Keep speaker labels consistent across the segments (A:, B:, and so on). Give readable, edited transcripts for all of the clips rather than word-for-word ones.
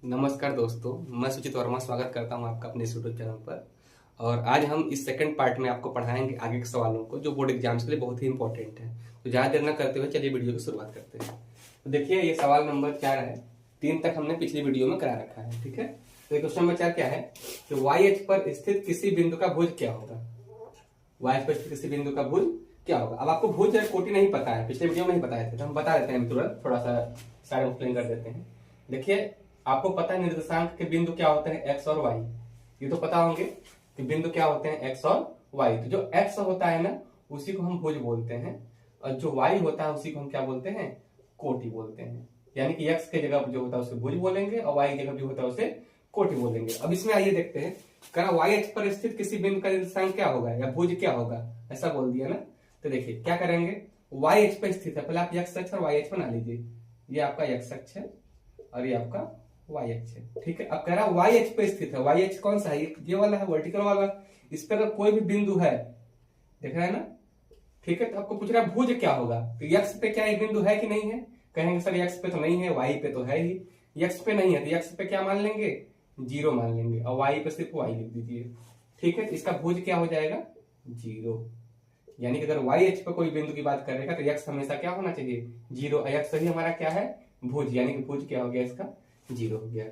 A: नमस्कार दोस्तों, मैं सुचित वर्मा स्वागत करता हूं आपका अपने इस यूट्यूब चैनल पर। और आज हम इस सेकंड पार्ट में आपको पढ़ाएंगे आगे के सवालों को जो बोर्ड एग्जाम्स के लिए बहुत ही इंपॉर्टेंट है। तो ज़्यादा देर न करते हुए चलिए वीडियो की शुरुआत करते हैं। तो देखिए, ये सवाल नंबर 4 है। 3 तक हमने पिछली वीडियो में करा रखा है, ठीक है। तो क्वेश्चन नंबर 4 क्या है कि वाई अक्ष पर स्थित किसी बिंदु का भुज क्या होगा। वाई अक्ष पर स्थित किसी बिंदु का भुज क्या होगा। अब आपको भुज या कोटि नहीं पता है, पिछले वीडियो में नहीं बताए थे, तो हम बता देते हैं तुरंत, थोड़ा सा सारे एक्सप्लेन कर देते हैं। देखिए, आपको पता है निर्देशांक के बिंदु क्या होते हैं, एक्स और वाई। ये तो पता होंगे कि बिंदु क्या होते हैं, एक्स और वाई। तो जो एक्स होता है ना, उसी को हम भुज बोलते हैं, और जो वाई होता है उसी को हम क्या बोलते हैं, कोटि बोलते हैं। यानी कि एक्स के जगह जो होता है उसे भुज बोलेंगे और वाई की जगह जो होता है उसे कोटि बोलेंगे। अब इसमें आइए देखते हैं, कहा वाई अक्ष पर स्थित किसी बिंदु का निर्देशांक क्या होगा या भुज क्या होगा, ऐसा बोल दिया ना। तो देखिए क्या करेंगे, वाई अक्ष पर स्थित है, पहले आप एक्स अक्ष और वाई अक्ष बना लीजिए। ये आपका एक्स अक्ष है और ये आपका वाई अक्ष है, ठीक है। अब कह रहा है वाई अक्ष पे स्थित है। वाई अक्ष कौन सा है, ये वाला है, वर्टिकल वाला। इस पर अगर कोई भी बिंदु है, देख रहा है ना, ठीक है। तो आपको पूछ रहा है भुज क्या होगा। तो एक्स पे क्या एक बिंदु है कि नहीं है, कहेंगे सर एक्स पे तो नहीं है, वाई पे तो है ही। एक्स पे नहीं है तो एक्स पे क्या मान लेंगे, 0 मान लेंगे, और वाई पे सिर्फ वाई लिख दीजिए, ठीक है। तो इसका भुज क्या हो जाएगा, 0। यानी कि अगर वाई अक्ष पे कोई बिंदु की बात करेगा तो एक्स हमेशा क्या होना चाहिए, 0। एक्स सही हमारा क्या है, भुज। यानी कि भुज क्या हो गया, इसका 0 हो गया।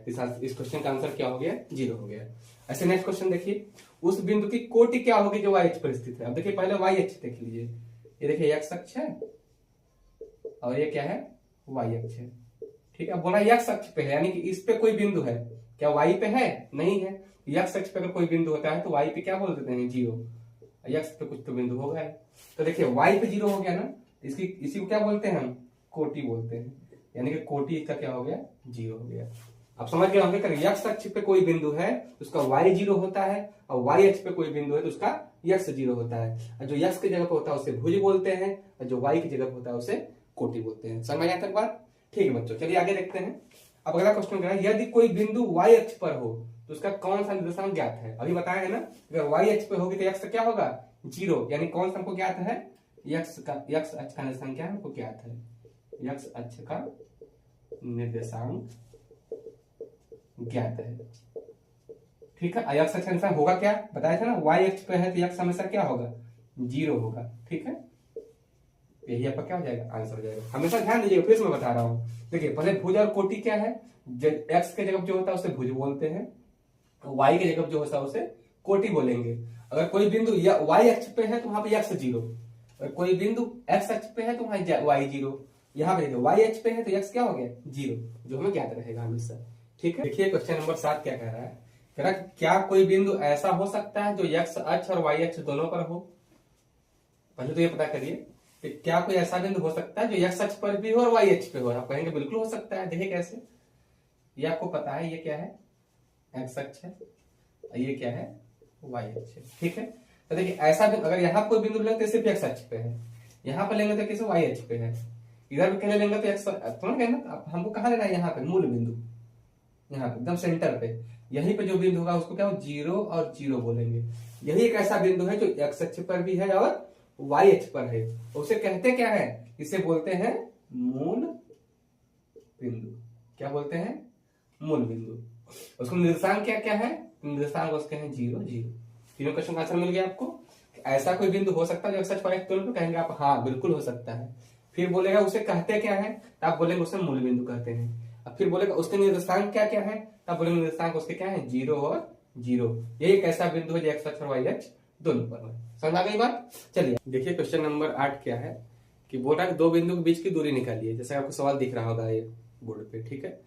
A: इस क्वेश्चन का आंसर क्या हो गया, 0 हो गया। ऐसे नेक्स्ट क्वेश्चन देखिए, उस बिंदु की कोटि क्या होगी जो वाई अक्ष पर स्थित है। अब देखिए पहले वाई अक्ष देख लीजिए, ये देखिए एक्स अक्ष है और ये क्या है, वाई अक्ष है, ठीक है। बोला एक्स अक्ष पे है, यानी कि इस पे कोई बिंदु है, क्या वाई पे है, नहीं है। एक्स अक्ष पे अगर कोई बिंदु होता है तो वाई पे क्या बोल देते हैं, 0। एक्स पे कुछ तो बिंदु होगा है। तो देखिए वाई पे 0 हो गया ना, इसी को क्या बोलते हैं हम, कोटि बोलते हैं। यानी कि कोटि इसका क्या हो गया, 0 हो गया। आप समझ गए होंगे, एक्स अक्ष पे कोई बिंदु है तो उसका वाई 0 होता है, और वाई अक्ष पे कोई बिंदु है तो उसका एक्स 0 होता है। और जो एक्स की जगह पे होता है उसे भुज बोलते हैं, और जो वाई की जगह पे होता है उसे कोटि बोलते हैं। समझ आया तक बात, ठीक है बच्चों। चलिए आगे देखते हैं। अब अगला क्वेश्चन क्या है, यदि कोई बिंदु वाई अक्ष पर हो तो उसका कौन सा निर्देशांक ज्ञात है। अभी बताया है ना, अगर वाई अक्ष पे होगी तो एक्स क्या होगा, 0। यानी कौन सा हमको ज्ञात है, एक्स अक्ष का निर्देशांक क्या है, हमको ज्ञात है, एक्स अक्ष का निर्देशांक ज्ञात है, ठीक है। एक्स अक्ष का निर्देशांक होगा क्या, बताया था ना, वाई अक्ष पे है तो एक्स हमेशा क्या होगा, 0 होगा, ठीक है। यही आपका क्या हो जाएगा, आंसर हो जाएगा। हमेशा ध्यान दीजिएगा, फिर से मैं बता रहा हूं। देखिए पहले भुज और कोटि क्या है, एक्स के जगह जो होता है उसे भुज बोलते हैं, वाई के जगह जो होता है उसे कोटि बोलेंगे। अगर कोई बिंदु वाई अक्ष पे है तो वहां पे एक्स 0, और कोई बिंदु एक्स अक्ष पे है तो वहां वाई 0। यहाँ पे देखिए वाई अक्ष पे है तो एक्स क्या हो गया, 0, जो हमें ज्ञात रहेगा हमेशा, ठीक है। देखिए क्वेश्चन नंबर 7 क्या कह रहा है, कह रहा है क्या कोई बिंदु ऐसा हो सकता है जो एक्स अक्ष और वाई अक्ष दोनों पर हो। पहले तो ये पता करिए कि क्या कोई ऐसा बिंदु हो सकता है जो एक्स अक्ष पर भी हो और वाई अक्ष पे हो। आप कहेंगे बिल्कुल हो सकता है, देखिए कैसे। ये आपको पता है, ये क्या है, एक्स अक्ष है, ये क्या है, वाई अक्ष है, ठीक है। तो देखिए ऐसा बिंदु अगर यहाँ कोई बिंदु लेंगे तो सिर्फ एक्स अक्ष पे है, यहाँ पर लेंगे तो किसी वाई अक्ष पे है, इधर भी कहने लेंगे तो एक्स, समझ गए ना। हमको कहाँ लेना है, यहाँ पे मूल बिंदु, यहाँ पे एकदम सेंटर पे, यहीं पे जो बिंदु होगा उसको क्या 0 और 0 बोलेंगे। यही एक ऐसा बिंदु है जो एक्स अक्ष पर भी है और वाई अक्ष पर है, उसे कहते क्या है, इसे बोलते हैं मूल बिंदु। क्या बोलते हैं, मूल बिंदु। उसको निर्देशांक क्या क्या है, निर्देशांक उसके हैं 0 0। तीनों क्वेश्चन का आंसर मिल गया आपको। ऐसा कोई बिंदु हो सकता है जो एक्स अक्ष वाई अक्ष दोनों पे, कहेंगे आप हाँ बिल्कुल हो सकता है। फिर बोलेगा उसे कहते क्या है, तो आप बोलेंगे उसे मूल बिंदु कहते हैं। अब फिर बोलेगा उसके निर्देशांक क्या क्या है, तो आप बोलेंगे निर्देशांक उसके क्या है, 0 और 0। यही एक ऐसा बिंदु है जो एक्स अक्ष और वाई अक्ष दोनों पर है। समझ आ गई बात। चलिए देखिए क्वेश्चन नंबर 8 क्या है, कि बोल रहा है दो बिंदु के बीच की दूरी निकालिए। जैसे आपको सवाल दिख रहा होगा ये बोर्ड पे, ठीक है।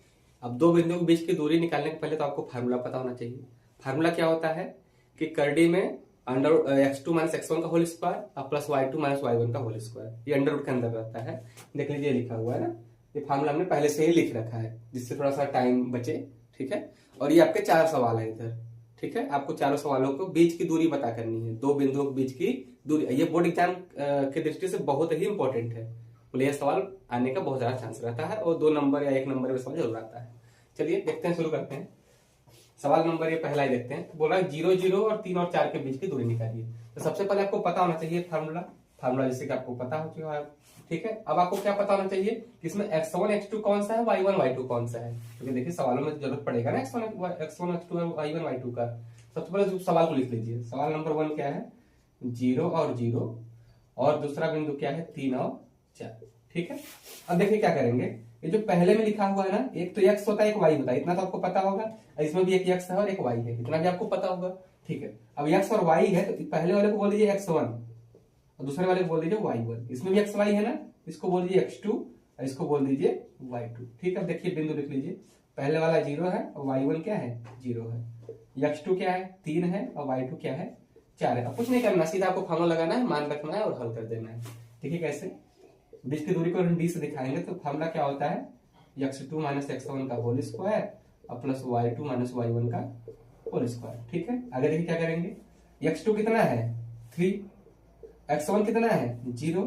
A: अब दो बिंदुओं के बीच की दूरी निकालने के पहले तो आपको फार्मूला पता होना चाहिए। फार्मूला क्या होता है कि करडी में अंडर x2 माइनस x1 का होल स्क्वायर और प्लस y2 माइनस y1 का होल स्क्वायर, ये अंडर रूट के अंदर रहता है। देख लीजिए लिखा हुआ है ना, ये फार्मूला हमने पहले से ही लिख रखा है जिससे थोड़ा सा टाइम बचे, ठीक है। और ये आपके 4 सवाल है इधर, ठीक है। आपको चारों सवालों को बीच की दूरी पता करनी है, दो बिंदुओं के बीच की दूरी। ये बोर्ड एग्जाम की दृष्टि से बहुत ही इंपॉर्टेंट है, बोले यह सवाल आने का बहुत ज्यादा चांस रहता है, और 2 नंबर या 1 नंबर में सवाल जरूर आता है। चलिए देखते हैं, शुरू करते हैं। सवाल नंबर ये पहला ही देखते हैं। बोला 0 0 और 3 और 4 के बीच की दूरी निकालिए। तो सबसे पहले आपको पता होना चाहिए फार्मूला जैसे कि आपको पता हो चुका है, ठीक है, अब आपको क्या पता होना चाहिए कि इसमें x1 x2 कौन सा है, y1 y2 कौन सा है, क्योंकि देखिए सवालों में जरूरत पड़ेगा ना x1 x2 और y1 y2 का। सबसे पहले सवाल को लिख लीजिए। सवाल नंबर 1 क्या है, 0 और 0, और दूसरा बिंदु क्या है, 3 और 4। ठीक है, अब देखिए क्या करेंगे, ये जो पहले में लिखा हुआ है ना, एक तो x होता है एक y होता है, इतना तो आपको पता होगा। इसमें भी एक x है और एक y है, इतना भी आपको पता होगा। ठीक है, अब x और y है तो पहले वाले को बोल दीजिए x1 और दूसरे वाले को बोल दीजिए y1। इसमें भी xy है ना, इसको बोल दीजिए x2 और इसको बोल दीजिए y2। ठीक है, देखिए बिंदु लिख लीजिए। पहले वाला 0 है और y1 क्या है, 0 है। x2 क्या है, 3 है, और y2 क्या है, 4 है। अब कुछ नहीं करना, सीधा आपको फार्मूला लगाना है, मान रखना है और हल कर देना है। ठीक है, कैसे, बीच की दूरी को हम d से दिखाएंगे तो फार्मूला क्या होता है, x2 माइनस x1 का होल स्क्वायर और प्लस y2 माइनस y1 का होल स्क्वायर। ठीक है, आगे देखिए क्या करेंगे, x2 कितना है, 3, x1 कितना है, 0,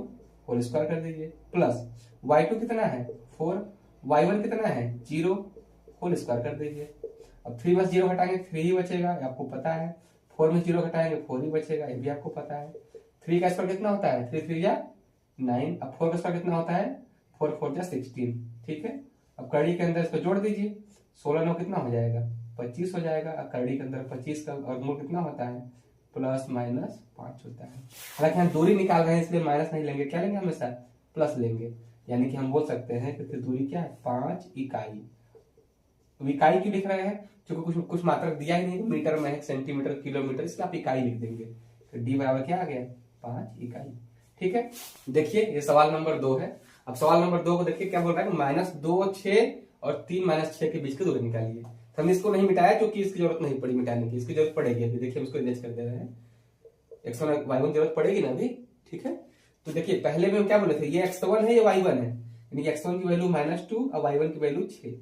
A: होल स्क्वायर कर दीजिए, प्लस y2 कितना है, 4, y1 कितना है, 0, होल स्क्वायर कर दीजिए। अब 3 में 0 हटाएंगे 3 ही बचेगा, ये आपको पता है। 4 में 0 हटाएंगे 4 ही बचेगा, ये भी आपको पता है। 3 का स्क्वायर कितना होता है, 3 3 या 9। अब 4 का स्क्वायर कितना होता है, 4 4 या 16। ठीक है, अब कड़ी के अंदर इसको जोड़ दीजिए, 16 9 कितना हो जाएगा, 25 हो जाएगा। अब कड़ी के अंदर 25 का वर्गमूल कितना होता है, प्लस माइनस 5 होता है। हालांकि हम दूरी निकाल रहे हैं इसलिए माइनस नहीं लेंगे, क्या लेंगे हमेशा, प्लस लेंगे। यानी कि हम बोल सकते हैं कि दूरी क्या है, 5 इकाई। इकाई क्यों लिख रहे हैं, क्योंकि कुछ कुछ मात्रक दिया ही नहीं, मीटर में है, सेंटीमीटर, किलोमीटर, इसलिए आप इकाई लिख देंगे। तो डी बराबर क्या आ गया, 5 इकाई। ठीक है, देखिए ये सवाल नंबर 2 है। अब सवाल नंबर 2 को देखिए क्या बोल रहा है, -2 6 और 3 -6 के बीच की दूरी निकालिए। हमने इसको नहीं मिटाया क्योंकि इसकी जरूरत नहीं पड़ी मिटाने की, इसकी जरूरत पड़ेगी अभी। देखिए हम इसको इरेज कर दे रहे हैं, x1 y1 जरूरत पड़ेगी ना अभी। ठीक है, तो देखिए पहले में हम क्या बोले थे, ये x1 है ये y1 है, यानी कि x1 की वैल्यू -2 और y1 की वैल्यू 6।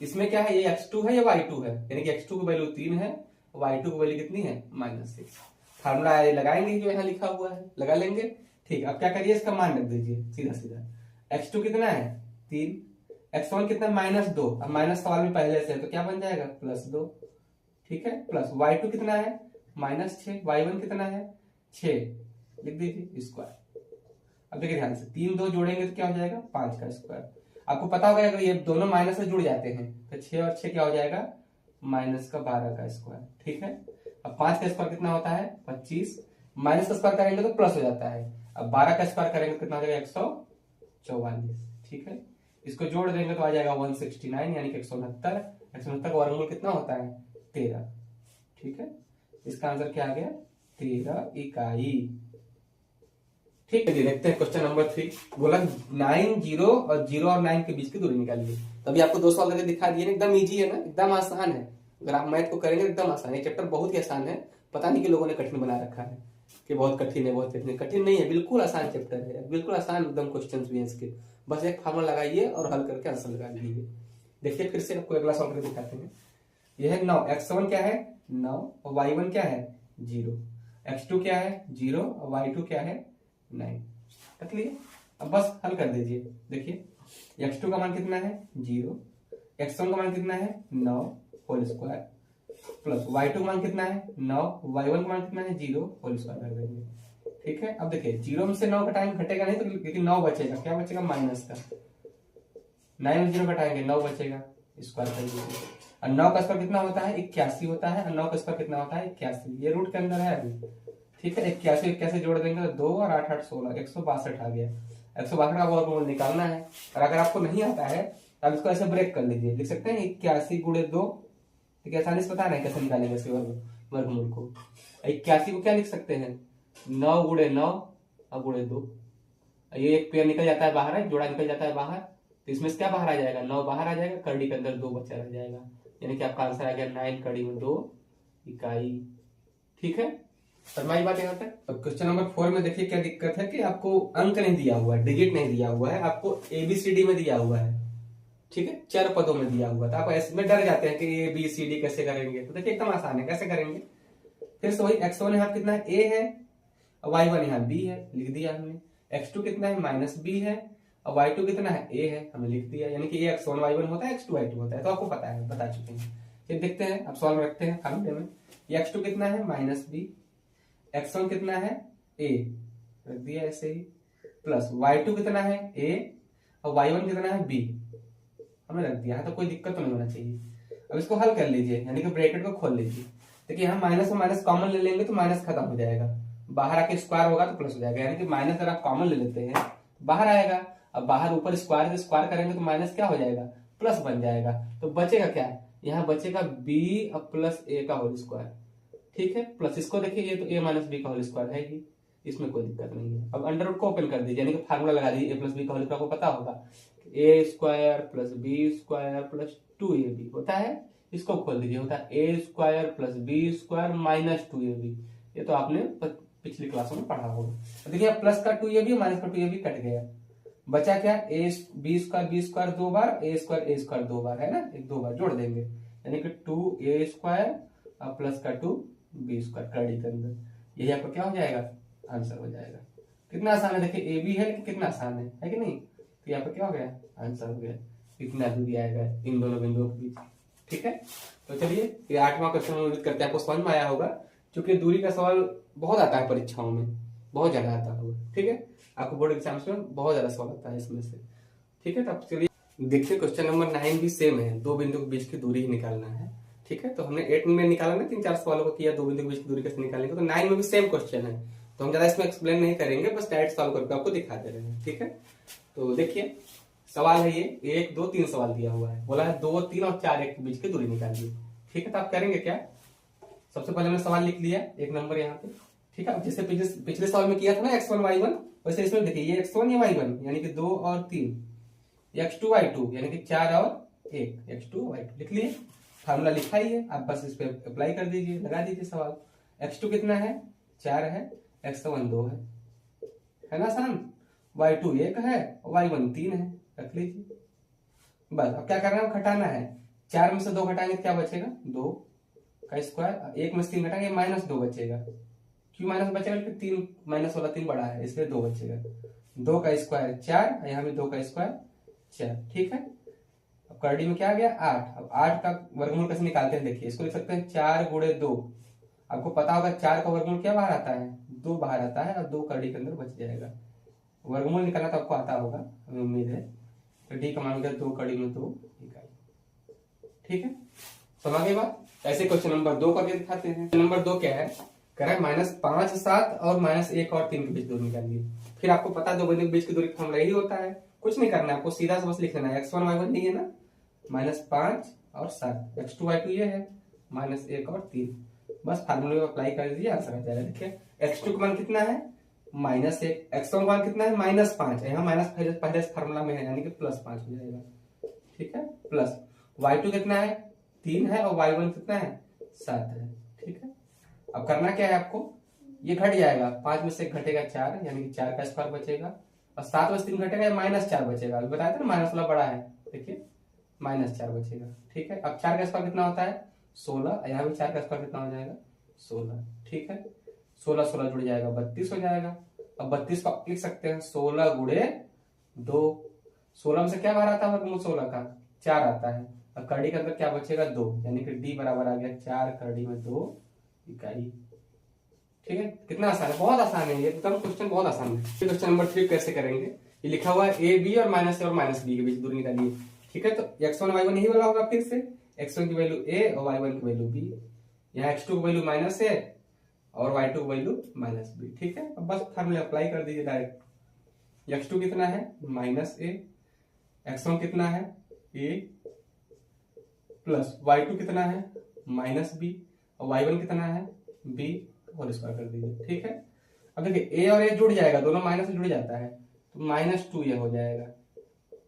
A: इसमें क्या है, ये x2 है या y2 है, यानी कि x2 की वैल्यू 3 है और y2 की वैल्यू कितनी है, -6। फार्मूला लगाएंगे जो यहाँ लिखा हुआ है, लगा लेंगे। ठीक, अब क्या करिए, इसका मान रख दीजिए सीधा सीधा। x2 कितना है, 3, x1 कितना, -2। अब माइनस सवाल में पहले से है तो क्या बन जाएगा, +2। ठीक है, प्लस y2 कितना है, -6, y1 कितना है, 6, लिख दीजिए स्क्वायर। अब देखिए ध्यान से, 3 2 जोड़ेंगे तो क्या हो जाएगा, 5 का स्क्वायर। आपको पता होगा अगर ये दोनों माइनस से जुड़ जाते हैं तो 6 और 6 क्या हो जाएगा, -12 का स्क्वायर। ठीक है, अब 5 का स्क्वायर कितना होता है, 25, माइनस का स्क्वायर करेंगे तो प्लस हो जाता है। अब 12 का स्क्वायर करेंगे तो कितना हो जाएगा, 144। ठीक है, इसको जोड़ देंगे तो आ जाएगा 169, यानी कि 169। 169 का वर्गमूल कितना होता है, 13। ठीक है, इसका आंसर क्या आ गया, 13 इकाई। ठीक है जी, देखते हैं क्वेश्चन नंबर 3। बोला 9 0 और 0 और 9 के बीच की दूरी निकालिए। तभी आपको 2 सवाल करके दिखा दिए, एकदम इजी है ना, एकदम आसान है। अगर आप मैथ को करेंगे एकदम आसान है, चैप्टर बहुत ही आसान है। पता नहीं कि लोगों ने कठिन बना रखा है कि बहुत कठिन है, बहुत कठिन है। कठिन नहीं है, बिल्कुल आसान चैप्टर है, बिल्कुल आसान एकदम क्वेश्चन भी है इसके। बस एक फार्मूला लगाइए और हल करके आंसर लगा दीजिए। देखिए फिर से आपको अगला सवाल करके दिखाते हैं। यह है 9, x1 क्या है, 9 और y1 क्या है, 0, x2 क्या है, 0 और y2 क्या है, 9। रख लिए, अब बस हल कर दीजिए। देखिए x2 का मान कितना है, 0, x1 का मान कितना है, 9 होल स्क्वायर, प्लस y2 का मान कितना है, 9, y1 का मान कितना है, 0 होल स्क्वायर कर देंगे। ठीक है, अब देखिए 0 में से 9 घटाएंगे, घटेगा नहीं तो, क्योंकि 9 बचेगा, क्या बचेगा, माइनस का। 9 में 0 घटाएंगे 9 बचेगा, स्क्वायर कर दीजिए। और 9 का स्क्वायर कितना होता है, 81 होता है, और 9 का स्क्वायर कितना होता है, 81। ये रूट के अंदर है अभी। ठीक है, 81 जोड़ देंगे तो 2 और 8 8 16, 162 आ गया। 162 का वर्गमूल निकालना है। और अगर आपको नहीं आता है तो आप इसको ऐसे ब्रेक कर लीजिए, लिख सकते हैं 81 गुणे 2। ठीक है, आसानी से पता नहीं कैसे निकालेंगे इसके वर्गमूल को। 81 को क्या लिख सकते हैं, 9 गुणे 9 और गुणे 2। ये एक पेयर निकल जाता है बाहर, है जोड़ा निकल जाता है बाहर, तो इसमें से क्या बाहर आ जाएगा, 9 बाहर आ जाएगा, कड़ी के अंदर 2 बचा रह जाएगा, यानी कि आपका आंसर आ गया 9 कड़ी में 2 इकाई। ठीक है, समझ बात यहाँ तक। अब क्वेश्चन नंबर 4 में देखिए क्या दिक्कत है कि आपको अंक नहीं दिया हुआ है, डिजिट नहीं दिया हुआ है, आपको ABCD में दिया हुआ है। ठीक है, 4 पदों में दिया हुआ था। आप इसमें डर जाते हैं कि ABCD कैसे करेंगे, तो देखिए एकदम आसान है, कैसे करेंगे। फिर से वही, x1 यहाँ कितना है, A है, और y1 यहाँ B है, लिख दिया हमने। x2 कितना है, -B है, और y2 कितना है, A है, हमने लिख दिया। यानी कि ये x1 y1 होता है, x2 y2 होता है, तो आपको पता है, बता चुके हैं। फिर देखते हैं, अब सॉल्व में रखते हैं फार्मूले में। ये x2 कितना है, -B, x1 कितना है, A, रख दिया ऐसे ही, प्लस y2 कितना है a और y1 कितना है b, हमने रख दिया है तो कोई दिक्कत तो नहीं होना चाहिए। अब इसको हल कर लीजिए, यानी कि ब्रैकेट को खोल लीजिए। देखिए यहाँ माइनस में माइनस कॉमन ले लेंगे तो माइनस खत्म हो जाएगा, बाहर आके स्क्वायर होगा तो प्लस हो जाएगा, यानी कि माइनस अगर आप कॉमन ले लेते हैं बाहर आएगा, अब बाहर ऊपर स्क्वायर से स्क्वायर करेंगे तो माइनस क्या हो जाएगा, प्लस बन जाएगा। तो बचेगा क्या, यहाँ बचेगा b अब प्लस a का होल स्क्वायर, ठीक है। प्लस इसको देखिए ये तो a माइनस बी का होल स्क्वायर है ही, इसमें कोई दिक्कत नहीं है। अब अंडर रूट को ओपन कर दीजिए, यानी कि फार्मूला लगा दीजिए a प्लस बी का होल स्क्वायर, आपको पता होगा a square plus b square plus 2ab होता है। इसको खोल दीजिए, होता है a square plus b square minus 2ab, ये तो आपने पिछली क्लासों में पढ़ा होगा। तो देखिए प्लस का 2ab माइनस का 2ab कट गया, बचा क्या a बी स्क्वायर 2 बार, a स्क्वायर 2 बार है ना, एक 2 बार जोड़ देंगे, यानी कि 2a स्क्वायर और प्लस का 2b स्क्वायर कड़ी के अंदर, यही आपका क्या हो जाएगा, आंसर हो जाएगा। कितना आसान है, देखिए a भी है लेकिन कितना आसान है कि नहीं। तो यहाँ पर क्या हो गया, आंसर हो गया। इतना दूरी आएगा इन दोनों बिंदुओं के बीच, ठीक है। तो चलिए ये 8वां क्वेश्चन उम्मीद करते हैं आपको समझ में आया होगा, क्योंकि दूरी का सवाल बहुत आता है परीक्षाओं में, बहुत ज्यादा आता होगा, ठीक है। आपको बोर्ड एग्जाम्स में बहुत ज्यादा सवाल आता है इसमें से, ठीक है। तो अब चलिए देखिए क्वेश्चन नंबर 9 भी सेम है, दो बिंदु के बीच की दूरी ही निकालना है, ठीक है। तो हमने 8 में निकाला ना, 3-4 सवालों को किया, दो बिंदु के बीच की दूरी कैसे निकालेंगे। तो 9 में भी सेम क्वेश्चन है, तो हम ज्यादा इसमें एक्सप्लेन नहीं करेंगे, बस डायरेक्ट सॉल्व करके आपको दिखा दे रहे हैं, ठीक है। तो देखिए सवाल है ये 1 2 3 सवाल दिया हुआ है, बोला है 2 3 और 4 1 के बीच की दूरी निकालिए, ठीक है। तो आप करेंगे क्या, सबसे पहले हमने सवाल लिख लिया 1 नंबर यहाँ पे, ठीक है। जैसे पिछले सवाल में किया था ना x1 y1, वैसे इसमें देखिए ये x1 या y1 यानी कि 2 और 3, x2 y2 यानी कि 4 और 1, x2 y2 लिख लिए, फार्मूला लिखा ही है, आप बस इस पे अप्लाई कर दीजिए, लगा दीजिए सवाल। x2 कितना है 4 है, x1 2 है ना आसान, y2 1 है और y1 3 है, रख लीजिए। बस अब क्या करना है, घटाना है, 4 में से 2 घटाएंगे क्या बचेगा, 2 का स्क्वायर, 1 में से 3 घटाएंगे -2 बचेगा, क्यों माइनस बचेगा, 3 माइनस वाला 3 बड़ा है इसलिए 2 बचेगा, 2 का स्क्वायर 4, यहाँ भी 2 का स्क्वायर 4, ठीक है। अब करड़ी में क्या आ गया 8, अब 8 का वर्गमूल कैसे निकालते हैं, देखिए इसको लिख सकते हैं 4 गुणे 2, आपको पता होगा 4 का वर्गमूल क्या बाहर आता है, 2 बाहर आता है और 2 करड़ी के अंदर बच जाएगा, वर्गमूल निकालना तो आपको आता होगा हमें उम्मीद है। तो डी का मान हो गया 2 कड़ी में 2 इकाई, ठीक है। समझ गए बात। ऐसे क्वेश्चन नंबर 2 करके दिखाते हैं। नंबर 2 क्या है, कह रहा है -5 7 और -1 और 3 के बीच दूरी निकालिए। फिर आपको पता है दो बिंदु के बीच की दूरी का फॉर्मूला यही होता है, कुछ नहीं करना है आपको, सीधा से बस लिख लेना है x1 y1 यही है ना, -5 और 7, x2 y2 ये है, -1 और 3, बस फार्मूले को अप्लाई कर दीजिए, आंसर आ जाएगा। देखिए x2 का मान कितना है -1, x1 का मान कितना है -5, यहाँ माइनस पहले फार्मूला में है यानी कि +5 हो जाएगा, ठीक है। प्लस y2 कितना है 3 है और y1 कितना है 7 है, ठीक है। अब करना क्या है आपको, ये घट जाएगा, 5 में से घटेगा 4 यानी कि 4 का स्क्वायर बचेगा, और 7 में से 3 घटेगा -4 बचेगा, अभी बताया था ना माइनस वाला बड़ा है, देखिए -4 बचेगा, ठीक है। अब 4 का स्क्वायर कितना होता है 16, यहाँ भी 4 का स्क्वायर कितना हो जाएगा 16, ठीक है। 16 16 जुड़ जाएगा 32 हो जाएगा। अब 32 को लिख सकते हैं 16 गुणे 2, 16 में से क्या बाहर आता है वर्गमूल 16 का 4 आता है, और करड़ी के अंदर क्या बचेगा 2, यानी कि डी बराबर आ गया 4 करड़ी में 2 इकाई, ठीक है। कितना आसान है, बहुत आसान है ये एकदम, क्वेश्चन बहुत आसान है। क्वेश्चन नंबर 3 कैसे करेंगे, ये लिखा हुआ है ए बी और -b के बीच दूरी निकालिए, ठीक है। तो x1 y1 यही वाला होगा, फिर से x1 की वैल्यू a और y1 की वैल्यू b, यहाँ x2 की वैल्यू -a और y2 की वैल्यू -b, ठीक है। अब बस फार्मूला अप्लाई कर दीजिए डायरेक्ट, x2 कितना है -a, x1 कितना है a प्लस y2 कितना है -b और y1 कितना है b, होल स्क्वायर कर दीजिए, ठीक है। अब देखिए a और a जुड़ जाएगा, दोनों माइनस से जुड़ जाता है तो -2 ये हो जाएगा,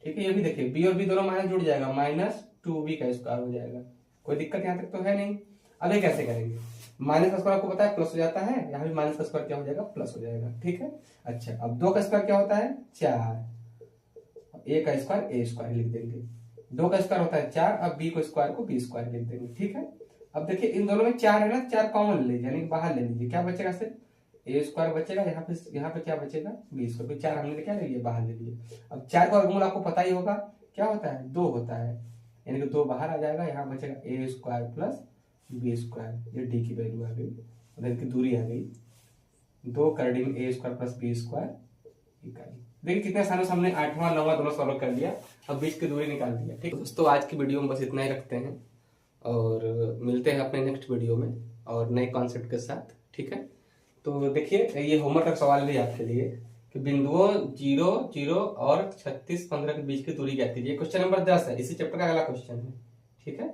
A: ठीक है। ये भी देखिए b और b दोनों माइनस जुड़ जाएगा, -2b का स्क्वायर हो जाएगा, कोई दिक्कत यहाँ तक तो है नहीं। अब ये कैसे करेंगे, माइनस का स्क्वायर आपको पता है प्लस हो जाता है, यहाँ भी माइनस का स्क्वायर क्या हो जाएगा प्लस हो जाएगा, ठीक है। अच्छा अब 2 का स्क्वायर क्या होता है 4, a का स्क्वायर a स्क्वायर लिख देंगे, 2 का स्क्वायर होता है 4, अब b को स्क्वायर को b स्क्वायर लिख देंगे, ठीक है। अब देखिए इन दोनों में 4 है ना, 4 कॉमन ले लीजिए यानी कि बाहर ले लीजिए, क्या बचेगा सिर्फ a स्क्वायर बचेगा, यहाँ पे क्या बचेगा b स्क्वायर, 4 हमने क्या ले लिया बाहर ले लिए। अब 4 का वर्गमूल आपको पता ही होगा क्या होता है 2 होता है, यानी कि 2 बाहर आ जाएगा, यहाँ बचेगा a square plus b square, ये d की वैल्यू आ गई, मतलब की दूरी आ गई, 2 करड़ी में a square plus b square इकाई। देखिए कितने आसानी से हमने 8वां 9वां दोनों सॉल्व कर लिया। अब बीच की दूरी निकाल दिया। ठीक है दोस्तों, आज की वीडियो में बस इतना ही रखते हैं और मिलते हैं अपने नेक्स्ट वीडियो में और नए कॉन्सेप्ट के साथ। ठीक है, तो देखिए ये होमवर्क का सवाल भी आपके लिए कि बिंदुओं 0 0 और 36 15 के बीच की दूरी ज्ञात कीजिए। क्वेश्चन नंबर 10 है, इसी चैप्टर का अगला क्वेश्चन है। ठीक है,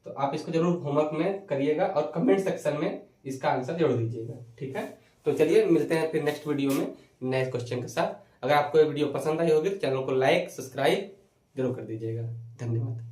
A: तो आप इसको जरूर होमवर्क में करिएगा और कमेंट सेक्शन में इसका आंसर जरूर दीजिएगा। ठीक है, तो चलिए मिलते हैं फिर नेक्स्ट वीडियो में नए क्वेश्चन के साथ। अगर आपको ये वीडियो पसंद आई होगी तो चैनल को लाइक सब्सक्राइब जरूर कर दीजिएगा। धन्यवाद।